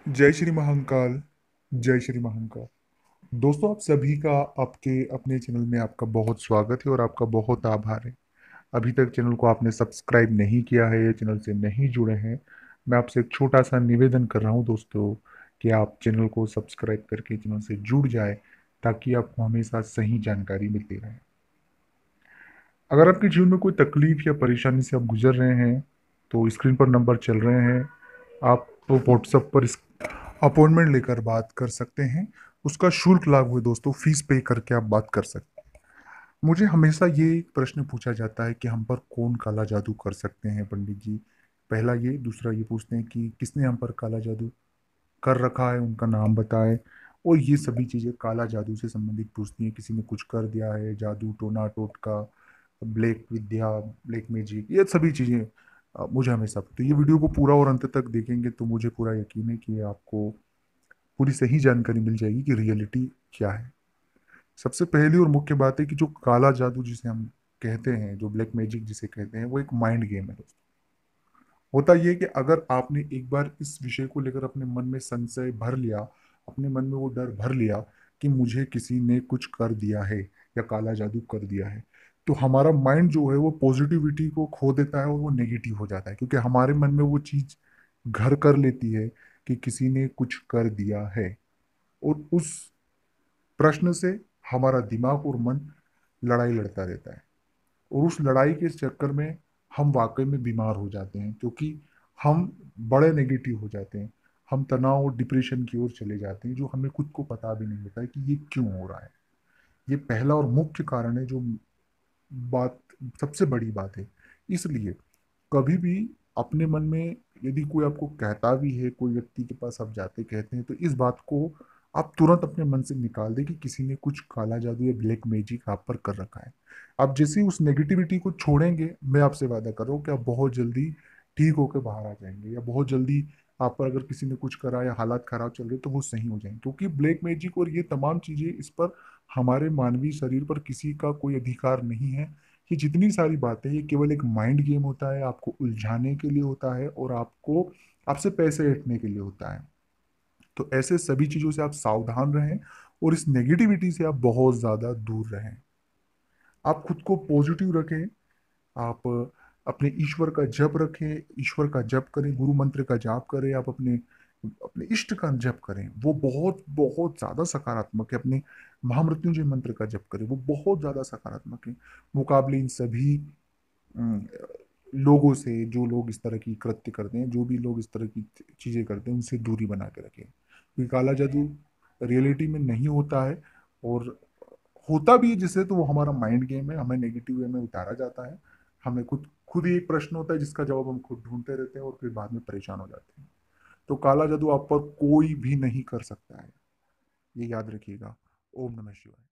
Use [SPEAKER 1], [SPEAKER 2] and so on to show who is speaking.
[SPEAKER 1] जय श्री महाकाल। जय श्री महाकाल। दोस्तों, आप सभी का आपके अपने चैनल में आपका बहुत स्वागत है और आपका बहुत आभार है। अभी तक चैनल को आपने सब्सक्राइब नहीं किया है या चैनल से नहीं जुड़े हैं, मैं आपसे एक छोटा सा निवेदन कर रहा हूं दोस्तों कि आप चैनल को सब्सक्राइब करके चैनल से जुड़ जाए ताकि आपको हमेशा सही जानकारी मिलती रहे। अगर आपके जीवन में कोई तकलीफ या परेशानी से आप गुजर रहे हैं तो स्क्रीन पर नंबर चल रहे हैं, आप व्हाट्सएप पर इस अपॉइंटमेंट लेकर बात कर सकते हैं। उसका शुल्क लागू है दोस्तों, फीस पे करके आप बात कर सकते हैं। मुझे हमेशा ये प्रश्न पूछा जाता है कि हम पर कौन काला जादू कर सकते हैं पंडित जी। पहला ये, दूसरा ये पूछते हैं कि किसने हम पर काला जादू कर रखा है, उनका नाम बताएं। और ये सभी चीज़ें काला जादू से संबंधित पूछती हैं, किसी ने कुछ कर दिया है, जादू टोना टोटका, ब्लैक विद्या, ब्लैक मैजिक, ये सभी चीज़ें मुझे हमेशा। तो ये वीडियो को पूरा और अंत तक देखेंगे तो मुझे पूरा यकीन है कि आपको पूरी सही जानकारी मिल जाएगी कि रियलिटी क्या है। सबसे पहली और मुख्य बात है कि जो काला जादू जिसे हम कहते हैं, जो ब्लैक मैजिक जिसे कहते हैं, वो एक माइंड गेम है दोस्तों। होता यह है कि अगर आपने एक बार इस विषय को लेकर अपने मन में संशय भर लिया, अपने मन में वो डर भर लिया कि मुझे किसी ने कुछ कर दिया है या काला जादू कर दिया है, तो हमारा माइंड जो है वो पॉजिटिविटी को खो देता है और वो नेगेटिव हो जाता है, क्योंकि हमारे मन में वो चीज घर कर लेती है कि किसी ने कुछ कर दिया है। और उस प्रश्न से हमारा दिमाग और मन लड़ाई लड़ता रहता है। और उस लड़ाई के चक्कर में हम वाकई में बीमार हो जाते हैं, क्योंकि हम बड़े नेगेटिव हो जाते हैं। हम तनाव और डिप्रेशन की ओर चले जाते हैं, जो हमें खुद को पता भी नहीं होता है कि ये क्यों हो रहा है। ये पहला और मुख्य कारण है, जो बात सबसे बड़ी बात है। इसलिए कभी भी अपने मन में यदि कोई आपको कहता भी है, कोई व्यक्ति के पास आप जाते कहते हैं, तो इस बात को आप तुरंत अपने मन से निकाल दें कि किसी ने कुछ काला जादू या ब्लैक मैजिक आप पर कर रखा है। आप जैसे ही उस नेगेटिविटी को छोड़ेंगे, मैं आपसे वादा कर रहा हूँ कि आप बहुत जल्दी ठीक होकर बाहर आ जाएंगे, या बहुत जल्दी आप पर अगर किसी ने कुछ करा या हालात खराब चल रहे तो वो सही हो जाएंगे। क्योंकि ब्लैक मैजिक और ये तमाम चीजें, इस पर हमारे मानवीय शरीर पर किसी का कोई अधिकार नहीं है। ये जितनी सारी बातें, ये केवल एक माइंड गेम होता है, आपको उलझाने के लिए होता है और आपको आपसे पैसे हटने के लिए होता है। तो ऐसे सभी चीजों से आप सावधान रहें और इस नेगेटिविटी से आप बहुत ज्यादा दूर रहें। आप खुद को पॉजिटिव रखें। आप अपने ईश्वर का जप रखें, ईश्वर का जप करें, गुरु मंत्र का जाप करें, आप अपने अपने इष्ट का जप करें, वो बहुत बहुत ज्यादा सकारात्मक है। अपने महामृत्युंजय मंत्र का जप करें, वो बहुत ज्यादा सकारात्मक है मुकाबले इन सभी अम, लोगों से। जो लोग इस तरह की कृत्य करते हैं, जो भी लोग इस तरह की चीजें करते हैं, उनसे दूरी बना के रखें, क्योंकि काला जादू रियलिटी में नहीं होता है। और होता भी है जिससे, तो वो हमारा माइंड गेम है, हमें नेगेटिव वे में उतारा जाता है। हमें खुद खुद ही एक प्रश्न होता है जिसका जवाब हम खुद ढूंढते रहते हैं और फिर बाद में परेशान हो जाते हैं। तो काला जादू आप पर कोई भी नहीं कर सकता है, ये याद रखिएगा। ओम नमः शिवाय।